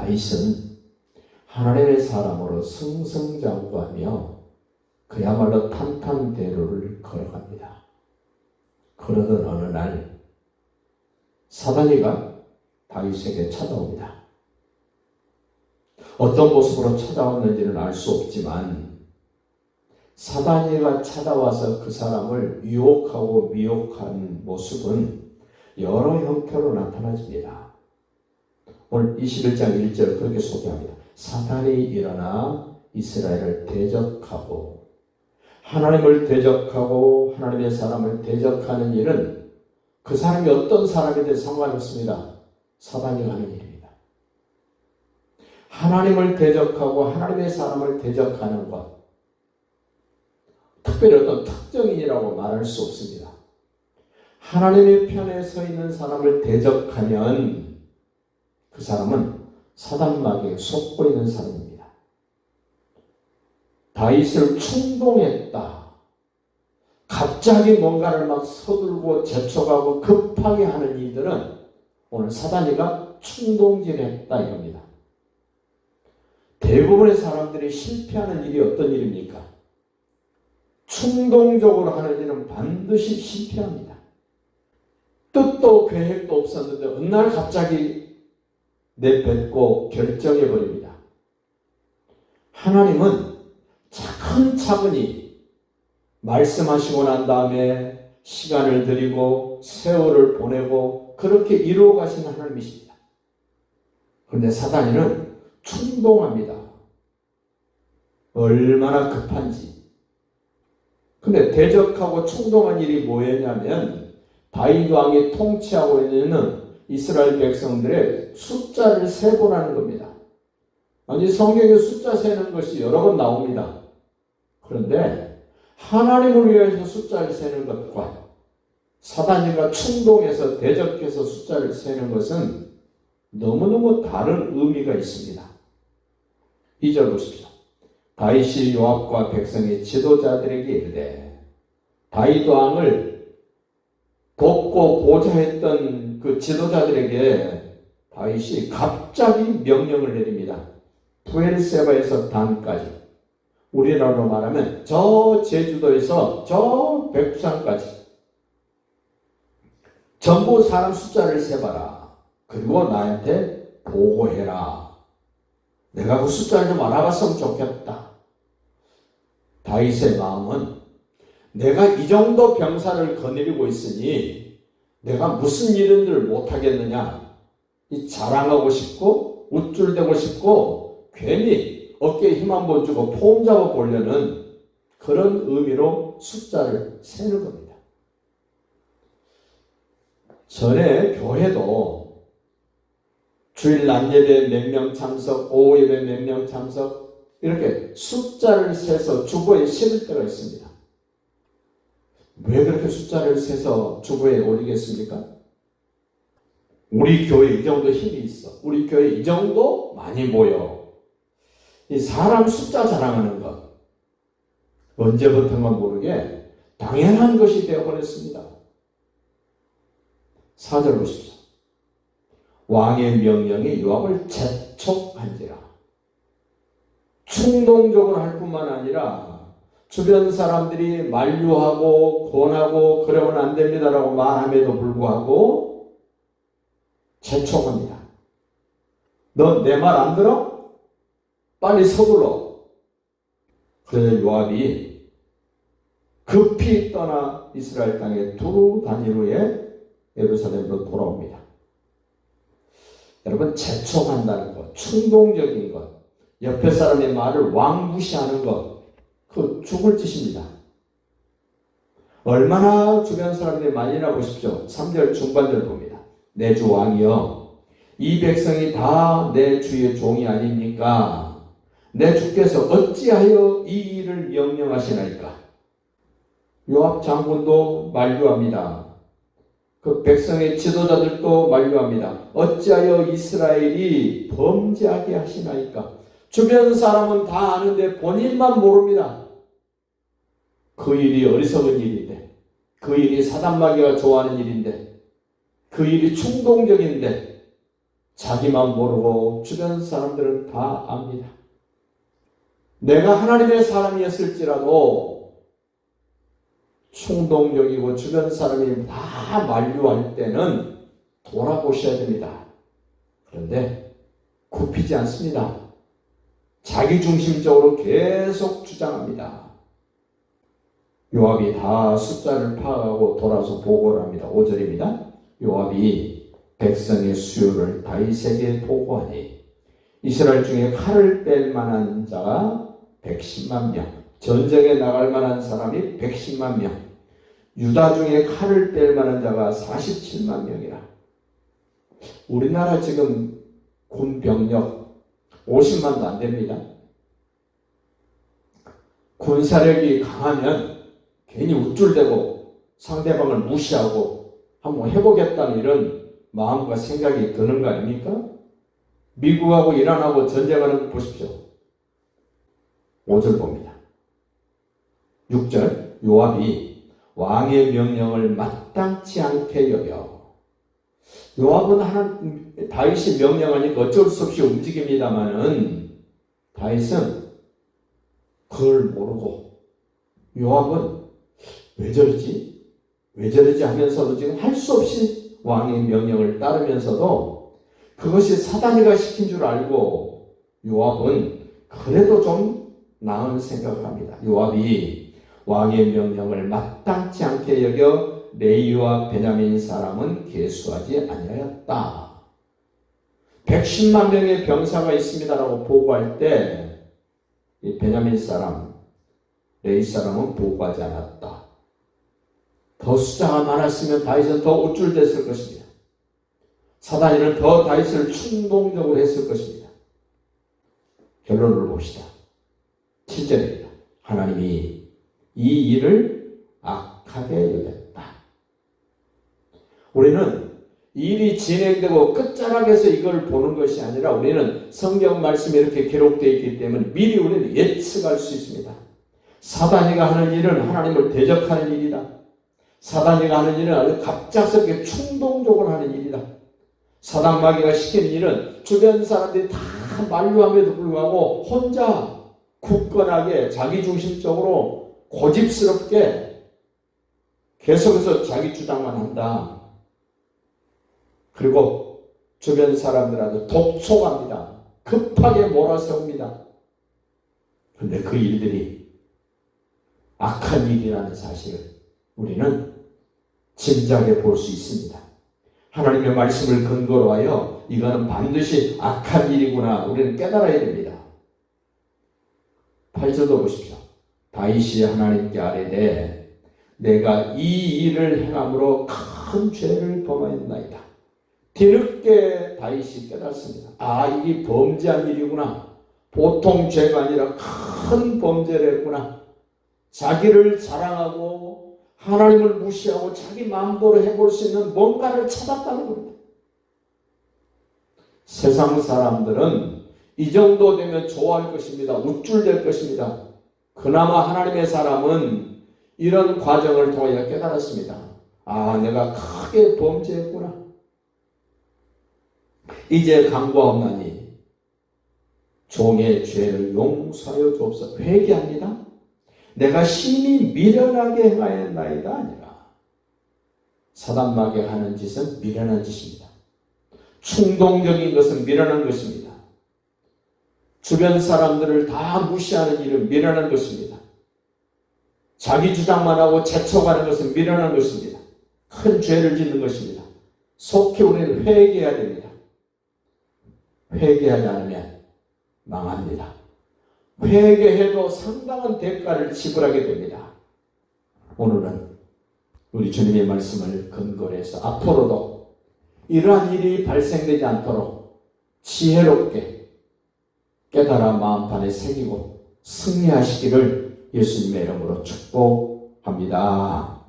다윗은 하나님의 사람으로 승승장구하며 그야말로 탄탄대로를 걸어갑니다. 그러던 어느 날 사단이가 다윗에게 찾아옵니다. 어떤 모습으로 찾아왔는지는 알 수 없지만 사단이가 찾아와서 그 사람을 유혹하고 미혹한 모습은 여러 형태로 나타나집니다. 오늘 21장 1절 그렇게 소개합니다. 사단이 일어나 이스라엘을 대적하고, 하나님을 대적하고 하나님의 사람을 대적하는 일은 그 사람이 어떤 사람이든 상관없습니다. 사단이 하는 일입니다. 하나님을 대적하고 하나님의 사람을 대적하는 것, 특별히 어떤 특정인이라고 말할 수 없습니다. 하나님의 편에 서 있는 사람을 대적하면 그 사람은 사단마귀에 속고 있는 사람입니다. 다윗을 충동했다. 갑자기 뭔가를 막 서둘고 재촉하고 급하게 하는 이들은 오늘 사단이가 충동질했다 이겁니다. 대부분의 사람들이 실패하는 일이 어떤 일입니까? 충동적으로 하는 일은 반드시 실패합니다. 뜻도 계획도 없었는데 어느 날 갑자기 내뱉고 결정해버립니다. 하나님은 차근차근히 말씀하시고 난 다음에 시간을 들이고 세월을 보내고 그렇게 이루어 가시는 하나님이십니다. 그런데 사단이는 충동합니다. 얼마나 급한지. 근데 대적하고 충동한 일이 뭐였냐면 다윗 왕이 통치하고 있는 이스라엘 백성들의 숫자를 세보라는 겁니다. 아니 성경에 숫자 세는 것이 여러 번 나옵니다. 그런데 하나님을 위해서 숫자를 세는 것과 사단이가 충동해서 대적해서 숫자를 세는 것은 너무너무 다른 의미가 있습니다. 2절 보십시오. 다윗이 요압과 백성의 지도자들에게 이르되, 다윗 왕을 돕고 보좌했던 그 지도자들에게 다윗이 갑자기 명령을 내립니다. 부엘세바에서 단까지, 우리나라로 말하면 저 제주도에서 저 백두산까지 전부 사람 숫자를 세봐라. 그리고 나한테 보고해라. 내가 그 숫자를 좀 알아봤으면 좋겠다. 다윗의 마음은 내가 이 정도 병사를 거느리고 있으니 내가 무슨 일을 못하겠느냐. 이 자랑하고 싶고 우쭐대고 싶고 괜히 어깨에 힘 한번 주고 폼 잡아 보려는 그런 의미로 숫자를 세는 겁니다. 전에 교회도 주일 낮예배 몇 명 참석, 오후 예배 몇 명 참석 이렇게 숫자를 세서 주보에 실을 때가 있습니다. 왜 그렇게 숫자를 세서 주보에 올리겠습니까? 우리 교회 이 정도 힘이 있어. 우리 교회 이 정도 많이 모여. 이 사람 숫자 자랑하는 것, 언제부턴가 모르게 당연한 것이 되어버렸습니다. 4절 보십시오. 왕의 명령이 요압을 재촉한지라. 충동적으로 할 뿐만 아니라 주변 사람들이 만류하고 권하고 그러면 안 됩니다라고 말함에도 불구하고 재촉합니다. 너 내 말 안 들어? 빨리 서둘러. 그래서 요압이 급히 떠나 이스라엘 땅에 두루 다닌 후에 예루살렘으로 돌아옵니다. 여러분, 재촉한다는 것, 충동적인 것, 옆에 사람의 말을 왕무시하는 것, 그 죽을 짓입니다. 얼마나 주변 사람들이 말리나 보십시오. 3절 중반절 봅니다. 내 주 왕이여, 이 백성이 다 내 주의 종이 아닙니까? 내 주께서 어찌하여 이 일을 명령하시나이까? 요압 장군도 만류합니다. 그 백성의 지도자들도 만류합니다. 어찌하여 이스라엘이 범죄하게 하시나이까? 주변 사람은 다 아는데 본인만 모릅니다. 그 일이 어리석은 일인데, 그 일이 사단마귀가 좋아하는 일인데, 그 일이 충동적인데 자기만 모르고 주변 사람들은 다 압니다. 내가 하나님의 사람이었을지라도 충동적이고 주변 사람이 다 만류할 때는 돌아보셔야 됩니다. 그런데 굽히지 않습니다. 자기중심적으로 계속 주장합니다. 요압이 다 숫자를 파악하고 돌아서 보고를 합니다. 5절입니다. 요압이 백성의 수요를 다윗에게 보고하니 이스라엘 중에 칼을 뺄 만한 자가 110만 명, 전쟁에 나갈 만한 사람이 110만 명, 유다 중에 칼을 뺄 만한 자가 47만 명이라. 우리나라 지금 군 병력 50만도 안 됩니다. 군사력이 강하면 괜히 우쭐대고 상대방을 무시하고 한번 해보겠다는 이런 마음과 생각이 드는 거 아닙니까? 미국하고 이란하고 전쟁하는 거 보십시오. 5절 봅니다. 6절 요압이 왕의 명령을 마땅치 않게 여겨. 요압은 다윗이 명령하니까 어쩔 수 없이 움직입니다마는 다윗은 그걸 모르고 요압은 왜 저러지? 왜 저러지 하면서도 지금 할 수 없이 왕의 명령을 따르면서도 그것이 사단이가 시킨 줄 알고 요압은 그래도 좀 나은 생각을 합니다. 요압이 왕의 명령을 마땅치 않게 여겨 레위와 베냐민 사람은 계수하지 아니하였다. 110만 명의 병사가 있습니다라고 보고할 때 이 베냐민 사람, 레위 사람은 보고하지 않았다. 더 숫자가 많았으면 다윗은 더 우쭐댔을 것입니다. 사단이는 더 다윗을 충동적으로 했을 것입니다. 결론을 봅시다. 7절입니다. 하나님이 이 일을 악하게 여겼다. 우리는 일이 진행되고 끝자락에서 이걸 보는 것이 아니라 우리는 성경 말씀이 이렇게 기록되어 있기 때문에 미리 우리는 예측할 수 있습니다. 사단이가 하는 일은 하나님을 대적하는 일이다. 사단이가 하는 일은 아주 갑작스럽게 충동적으로 하는 일이다. 사단 마귀가 시키는 일은 주변 사람들이 다 만류함에도 불구하고 혼자 굳건하게 자기중심적으로 고집스럽게 계속해서 자기 주장만 한다. 그리고 주변 사람들한테 독촉합니다. 급하게 몰아세웁니다. 그런데 그 일들이 악한 일이라는 사실을 우리는 짐작해 볼 수 있습니다. 하나님의 말씀을 근거로 하여 이거는 반드시 악한 일이구나 우리는 깨달아야 됩니다. 8절도 보십시오. 다윗이 하나님께 아뢰되 내가 이 일을 행함으로 큰 죄를 범하였나이다. 뒤늦게 다윗이 깨닫습니다. 아, 이게 범죄한 일이구나. 보통 죄가 아니라 큰 범죄를 했구나. 자기를 자랑하고 하나님을 무시하고 자기 마음대로 해볼 수 있는 뭔가를 찾았다는 겁니다. 세상 사람들은 이 정도 되면 좋아할 것입니다. 우쭐댈 것입니다. 그나마 하나님의 사람은 이런 과정을 통해 깨달았습니다. 아, 내가 크게 범죄했구나. 이제 간구하옵나니 종의 죄를 용서하여 주옵소서. 회개합니다. 내가 심히 미련하게 행하였나이다 아니라. 사단 마귀가 하는 짓은 미련한 짓입니다. 충동적인 것은 미련한 것입니다. 주변 사람들을 다 무시하는 일은 미련한 것입니다. 자기 주장만 하고 재촉하는 것은 미련한 것입니다. 큰 죄를 짓는 것입니다. 속히 우리는 회개해야 됩니다. 회개하지 않으면 망합니다. 회개해도 상당한 대가를 지불하게 됩니다. 오늘은 우리 주님의 말씀을 근거로 해서 앞으로도 이러한 일이 발생되지 않도록 지혜롭게 깨달아 마음판에 새기고 승리하시기를 예수님의 이름으로 축복합니다.